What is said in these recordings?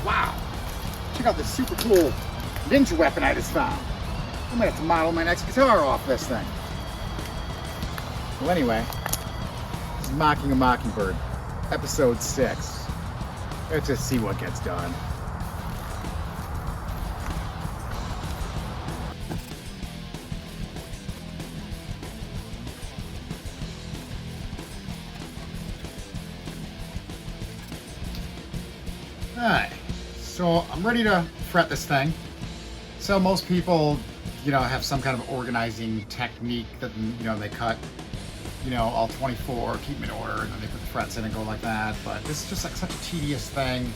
wow. Check out this super cool ninja weapon I just found. I might have to model my next guitar off this thing. Well, anyway, this is Mocking a Mockingbird, episode 6. Let's just see what gets done. Alright, so I'm ready to fret this thing. So most people, have some kind of organizing technique that, they cut, all 24, keep them in order, and then they put the frets in and go like that. But this is just like such a tedious thing.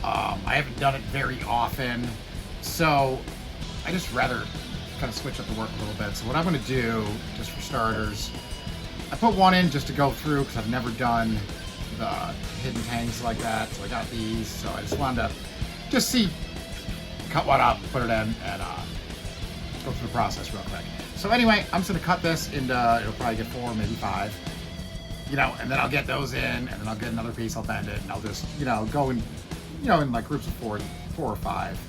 I haven't done it very often, so I just rather kind of switch up the work a little bit. So what I'm going to do, just for starters, I put one in just to go through because I've never done the hidden tangs like that. So I got these, so I just wanted to just see, cut one up, put it in, and go through the process real quick. So anyway, I'm just gonna cut this into, it'll probably get 4, maybe 5, and then I'll get those in, and then I'll get another piece, I'll bend it, and I'll just, go in, in like groups of 4 or 5,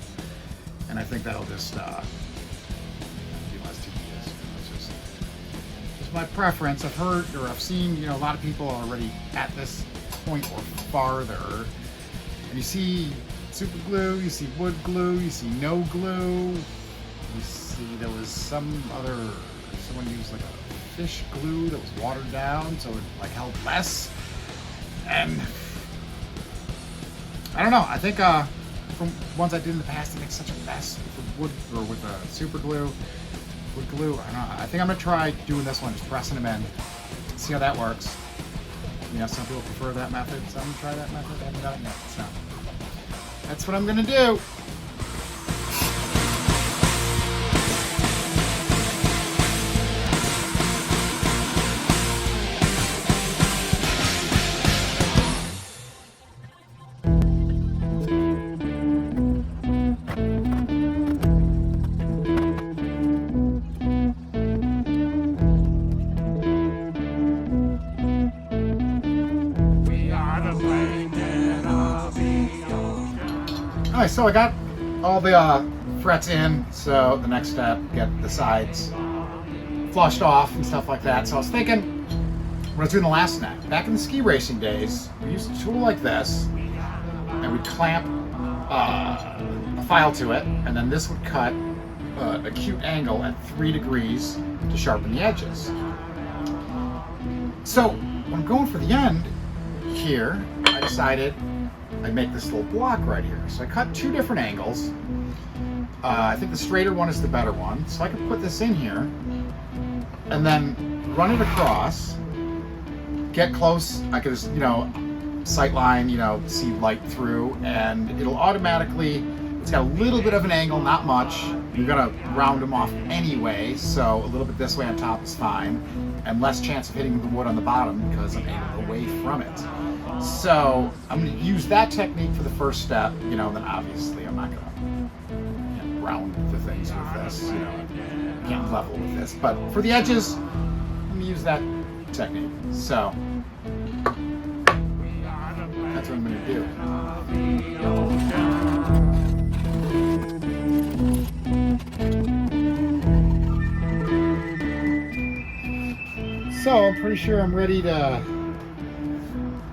and I think that'll just be less tedious. It's just my preference. I've heard, or I've seen, a lot of people are already at this point or farther, and you see super glue, you see wood glue, you see no glue, you see there was someone used like a fish glue that was watered down so it like held less, and I don't know, I think from ones I did in the past it makes such a mess with the wood or with the super glue, wood glue. I don't know, I think I'm gonna try doing this one, just pressing them in, see how that works. Some people prefer that method, so I'm gonna try that method. I haven't done it yet, so that's what I'm gonna do. Alright, so I got all the frets in, so the next step, get the sides flushed off and stuff like that. So I was thinking, when I was doing the last snack, back in the ski racing days, we used a tool like this, and we'd clamp a file to it, and then this would cut an acute angle at 3 degrees to sharpen the edges. So when I'm going for the end here, I decided I'd make this little block right here. So I cut 2 different angles. I think the straighter one is the better one. So I could put this in here and then run it across, get close. I could just, sight line, see light through, and it'll automatically, it's got a little bit of an angle, not much. You're gonna round them off anyway, so a little bit this way on top is fine, and less chance of hitting the wood on the bottom because I'm angled away from it. So I'm going to use that technique for the first step, then obviously I'm not going to round the things with this, can't level with this, but for the edges, I'm going to use that technique. So that's what I'm going to do. So I'm pretty sure I'm ready to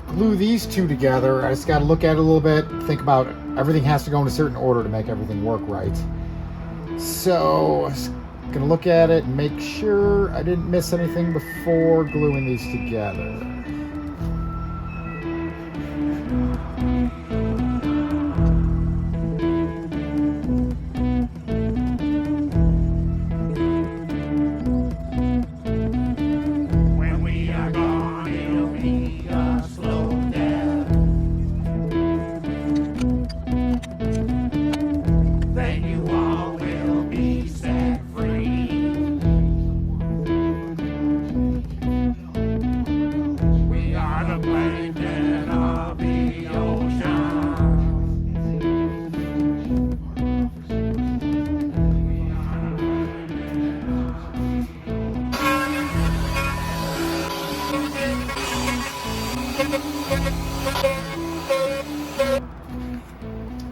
glue these 2 together. I just got to look at it a little bit, think about it. Everything has to go in a certain order to make everything work right. So I'm just gonna look at it and make sure I didn't miss anything before gluing these together.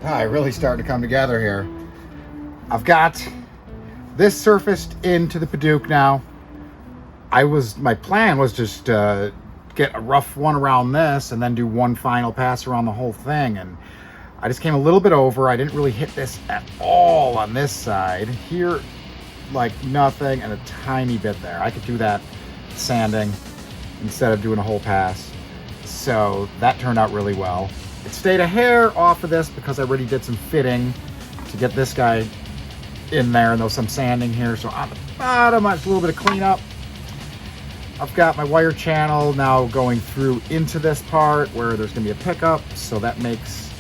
really starting to come together here. I've got this surfaced into the Paduke now. My plan was just get a rough one around this and then do one final pass around the whole thing, and I just came a little bit over. I didn't really hit this at all on this side. Here, like nothing, and a tiny bit there. I could do that sanding instead of doing a whole pass. So that turned out really well. It stayed a hair off of this because I already did some fitting to get this guy in there, and there was some sanding here. So on the bottom, just a little bit of cleanup. I've got my wire channel now going through into this part where there's gonna be a pickup, so that makes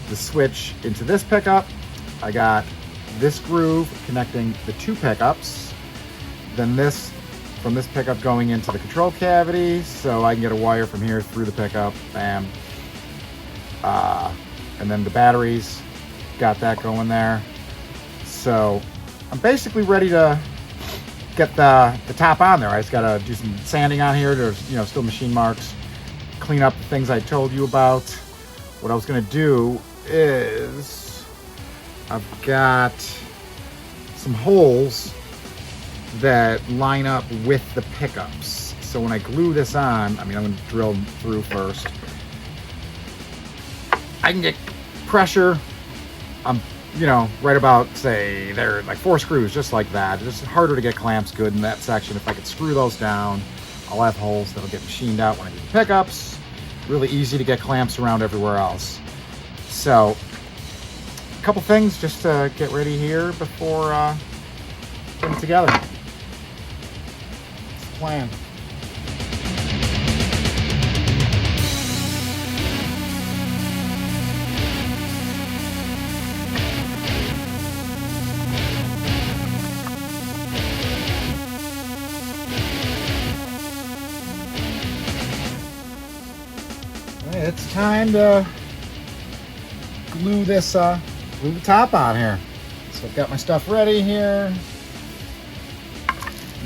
the switch into this pickup. I got this groove connecting the two pickups, then this from this pickup going into the control cavity, so I can get a wire from here through the pickup, bam. And then the batteries, got that going there. So I'm basically ready to get the top on there. I just gotta do some sanding on here. There's, you know, still machine marks. Clean up the things I told you about. What I was gonna do is I've got some holes that line up with the pickups. So when I glue this on, I'm gonna drill them through first. I can get pressure. You know, right about, say, they're like 4 screws, just like that. It's just harder to get clamps good in that section. If I could screw those down, I'll have holes that'll get machined out when I do the pickups. Really easy to get clamps around everywhere else. So, a couple things just to get ready here before putting it together. That's the plan. It's time to glue this, glue the top on here. So I've got my stuff ready here.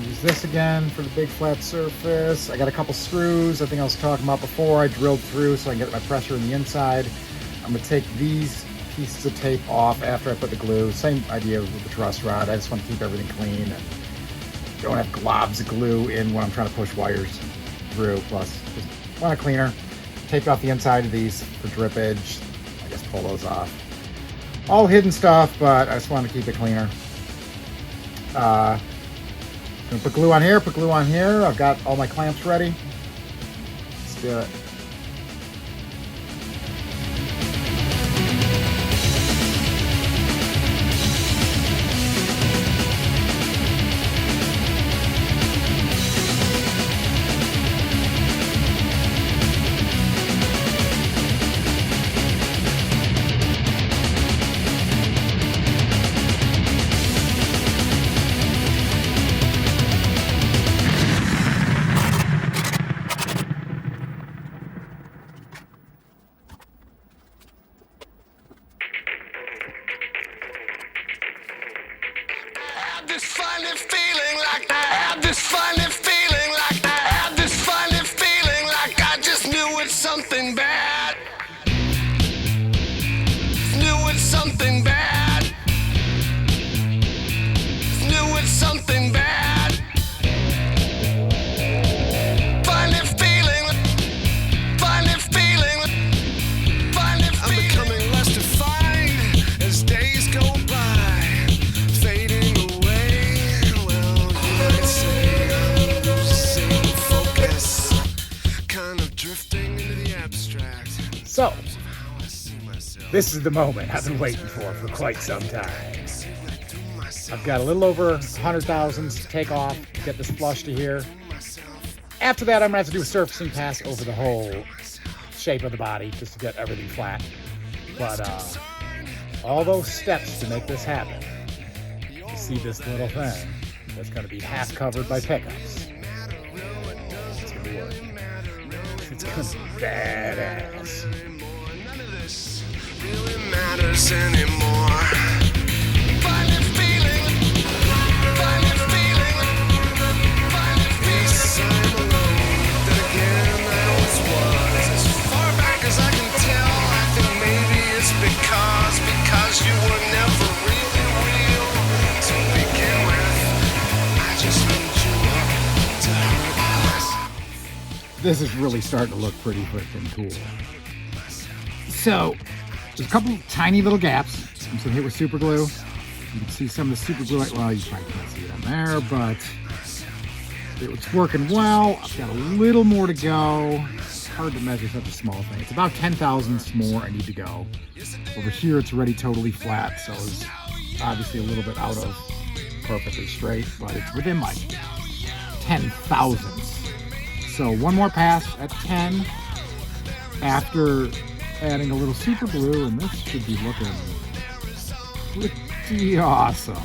Use this again for the big flat surface. I got a couple screws, I think I was talking about before. I drilled through so I can get my pressure in the inside. I'm gonna take these pieces of tape off after I put the glue. Same idea with the truss rod. I just want to keep everything clean and don't have globs of glue in when I'm trying to push wires through. Plus, just want a cleaner. Take off the inside of these for drippage. I guess pull those off. All hidden stuff, but I just wanted to keep it cleaner. Gonna put glue on here, put glue on here. I've got all my clamps ready. Let's do it. Something bad. Knew it's something bad. Knew it's something bad. Finally feeling. I'm becoming less defined as days go by, fading away. Well, you might say I'm losing focus, kind of drifting into the abstract. So, this is the moment I've been waiting for quite some time. I've got a little over 100,000 to take off, get this flush to here. After that, I'm gonna have to do a surfacing pass over the whole shape of the body just to get everything flat. But all those steps to make this happen, you see this little thing that's gonna be half covered by pickups. It's gonna be working. It's gonna be badass. None of this really matters anymore. Finally feeling peace. I'm alone. Then again, I always was. As far back as I can tell, I think maybe it's because this is really starting to look pretty freaking cool. So there's a couple tiny little gaps. I'm just gonna hit with super glue. You can see some of the super glue. Well, you probably can't see it on there, but it's working well. I've got a little more to go. It's hard to measure such a small thing. It's about 10 thousandths more I need to go. Over here, it's already totally flat, so it's obviously a little bit out of perfectly straight, but it's within like 10 thousandths. So one more pass at 10 after adding a little super glue, and this should be looking pretty awesome.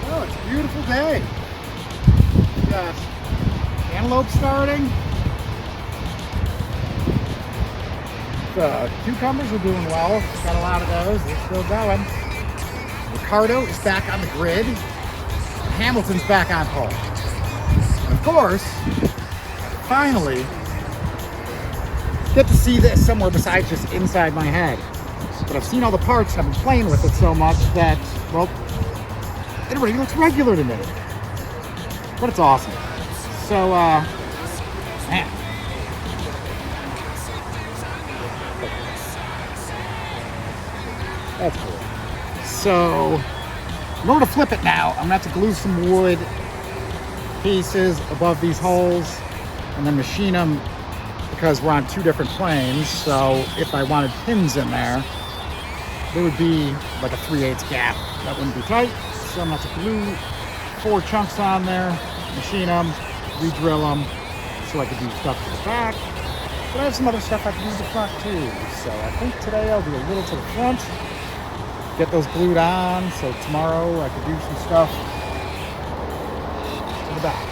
Oh, it's a beautiful day. We got antelope starting. The cucumbers are doing well. Got a lot of those. They're still going. Ricardo is back on the grid. Hamilton's back on pole. And of course, finally, get to see this somewhere besides just inside my head. But I've seen all the parts and I've been playing with it so much that, well, it already looks regular to me. But it's awesome. So, man. That's cool. So, in order to flip it now, I'm gonna have to glue some wood pieces above these holes and then machine them because we're on two different planes. So if I wanted pins in there, there would be like a 3/8 gap. That wouldn't be tight. So I'm gonna have to glue 4 chunks on there, machine them, re-drill them so I can do stuff to the back. But I have some other stuff I can do to the front too. So I think today I'll do a little to the front, get those glued on, so tomorrow I could do some stuff to the back.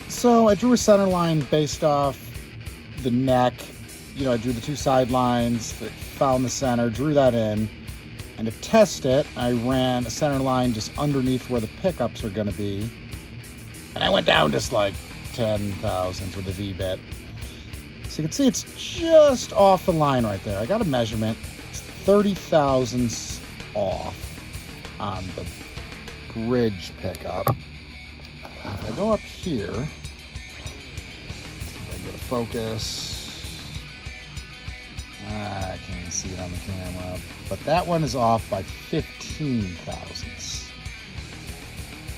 So I drew a center line based off the neck. You know, I drew the 2 side lines that found the center, drew that in. And to test it, I ran a center line just underneath where the pickups are going to be. And I went down just like 10 thousandths with the V-bit. So you can see it's just off the line right there. I got a measurement. It's 30 thousandths off on the bridge pickup. If I go up here, I get a focus. I can't even see it on the camera, but that one is off by 15 thousandths.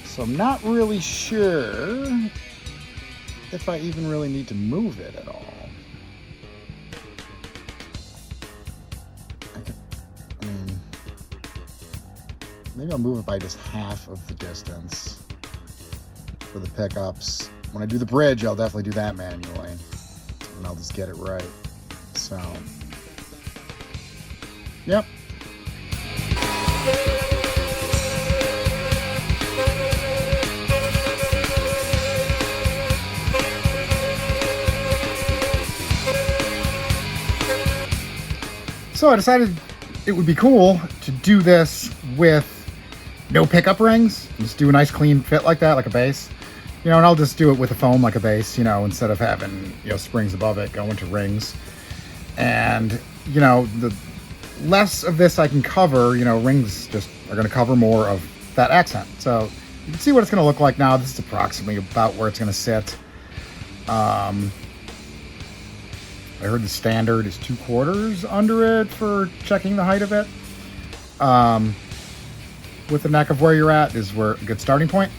So I'm not really sure if I even really need to move it at all. I mean, maybe I'll move it by just half of the distance for the pickups. When I do the bridge, I'll definitely do that manually, and I'll just get it right. So, yep. So I decided it would be cool to do this with no pickup rings. Just do a nice clean fit like that, like a base. You know, and I'll just do it with a foam like a base, you know, instead of having, you know, springs above it going to rings. And, you know, the less of this I can cover, you know, rings just are going to cover more of that accent. So you can see what it's going to look like now. This is approximately about where it's going to sit. I heard the standard is 2/4 under it for checking the height of it. With the neck of where you're at is where a good starting point.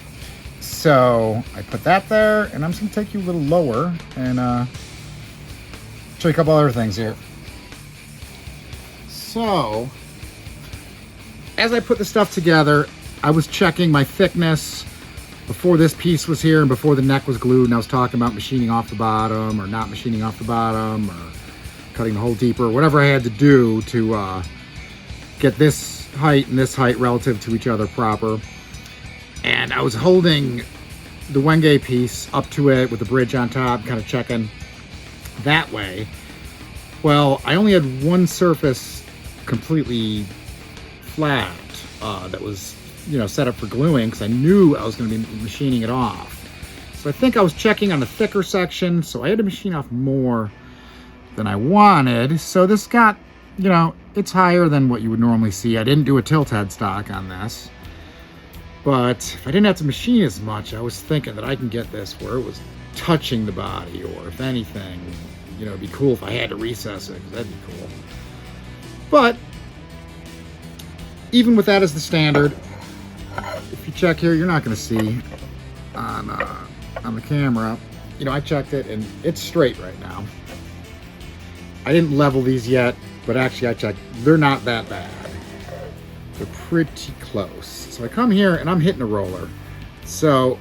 So I put that there, and I'm just going to take you a little lower and show you a couple other things here. So as I put the stuff together, I was checking my thickness before this piece was here and before the neck was glued, and I was talking about machining off the bottom or not machining off the bottom or cutting the hole deeper, whatever I had to do to get this height and this height relative to each other proper. And I was holding the Wenge piece up to it with the bridge on top, kind of checking that way. Well, I only had one surface completely flat that was, you know, set up for gluing because I knew I was going to be machining it off. So I think I was checking on the thicker section, so I had to machine off more than I wanted. So this got, you know, it's higher than what you would normally see. I didn't do a tilt headstock on this, but if I didn't have to machine as much, I was thinking that I can get this where it was touching the body, or if anything, you know, it'd be cool if I had to recess it, because that'd be cool. But even with that as the standard, if you check here, you're not going to see on the camera. You know, I checked it and it's straight right now. I didn't level these yet, but actually I checked. They're not that bad. They're pretty close. So I come here and I'm hitting a roller. So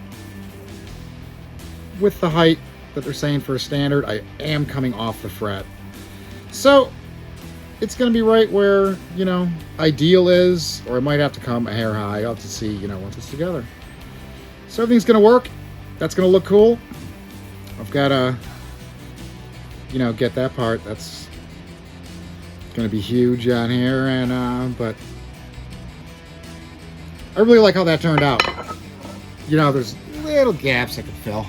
with the height that they're saying for a standard, I am coming off the fret. So it's going to be right where, you know, ideal is, or I might have to come a hair high. I'll have to see, you know, once it's together. So everything's going to work. That's going to look cool. I've got to, you know, get that part. That's going to be huge on here, and but I really like how that turned out. You know, there's little gaps I could fill.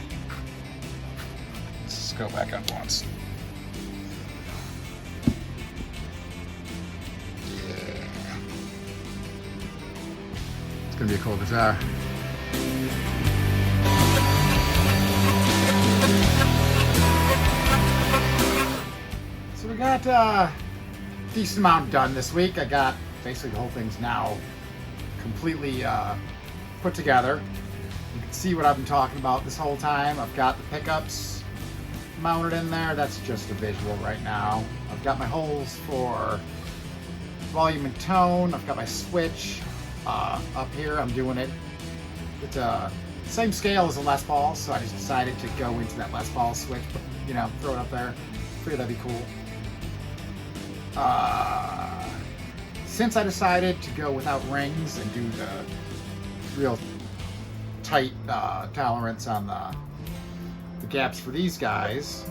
Let's just go back up once. It's gonna be a cool guitar. So we got a decent amount done this week. I got basically the whole thing's now completely put together. You can see what I've been talking about this whole time. I've got the pickups mounted in there. That's just a visual right now. I've got my holes for volume and tone. I've got my switch up here. I'm doing it. It's a same scale as a Les Paul, so I just decided to go into that Les Paul switch, you know, throw it up there. Figured that'd be cool. Since I decided to go without rings and do the real tight tolerance on the gaps for these guys,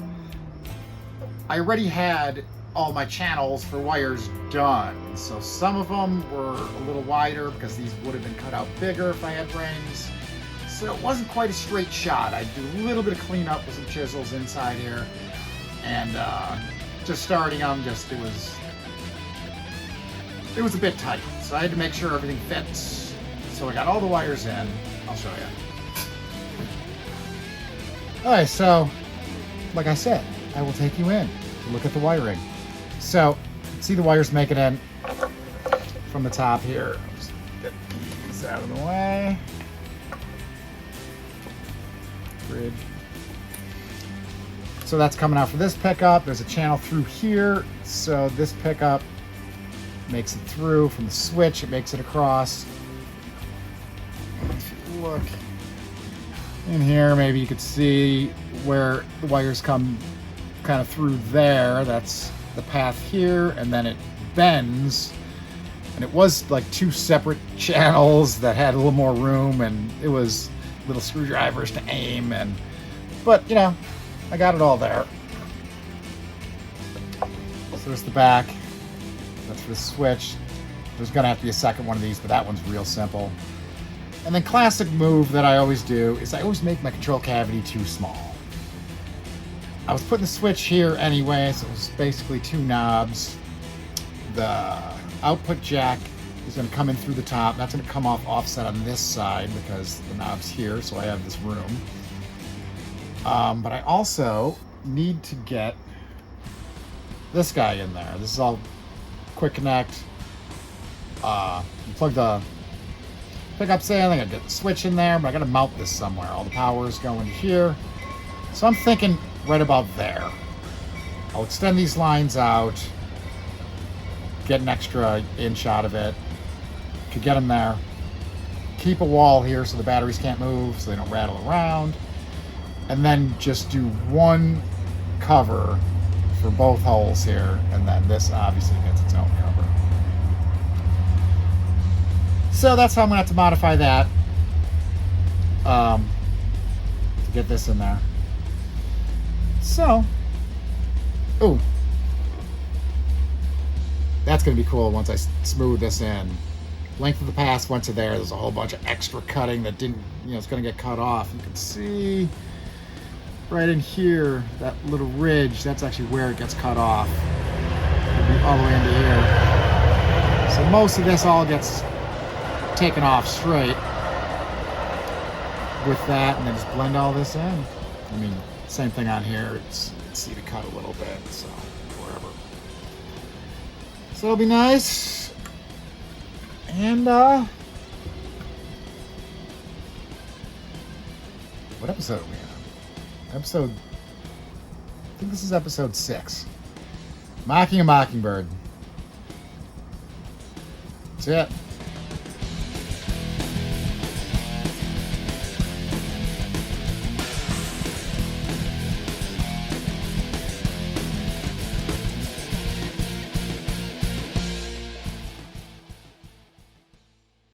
I already had all my channels for wires done. So some of them were a little wider because these would have been cut out bigger if I had rings. So it wasn't quite a straight shot. I'd do a little bit of cleanup with some chisels inside here, and just starting them, it was a bit tight. So I had to make sure everything fits. So I got all the wires in. I'll show you. All right, so like I said, I will take you in to look at the wiring. So see the wires make it in from the top here. Just get this out of the way. Bridge. So that's coming out for this pickup. There's a channel through here. So this pickup makes it through from the switch. It makes it across. If you look in here, maybe you could see where the wires come kind of through there. That's the path here, and then it bends, and it was like two separate channels that had a little more room, and it was little screwdrivers to aim, but you know, I got it all there. So there's the back. That's for the switch. There's gonna have to be a second one of these, but that one's real simple. And then classic move that I always do is I always make my control cavity too small. I was putting the switch here anyway, so it was basically two knobs. The output jack is going to come in through the top. That's going to come off offset on this side because the knob's here, so I have this room. But I also need to get this guy in there. This is all quick connect. Plug the pickups in. I got to get the switch in there, but I got to mount this somewhere. All the power is going here. So I'm thinking right about there. I'll extend these lines out, get an extra inch out of it, could get them there, keep a wall here so the batteries can't move, so they don't rattle around, and then just do one cover for both holes here, and then this obviously gets its own cover. So that's how I'm gonna have to modify that to get this in there. So, ooh, that's gonna be cool once I smooth this in. Length of the pass went to there. There's a whole bunch of extra cutting that didn't, it's gonna get cut off. You can see right in here, that little ridge, that's actually where it gets cut off. It'll be all the way into here. So most of this all gets taken off straight with that, and then just blend all this in. I mean, same thing on here. It's easy to cut a little bit, so wherever. So it'll be nice. And what episode are we on? I think this is episode 6. Mocking a Mockingbird. That's it.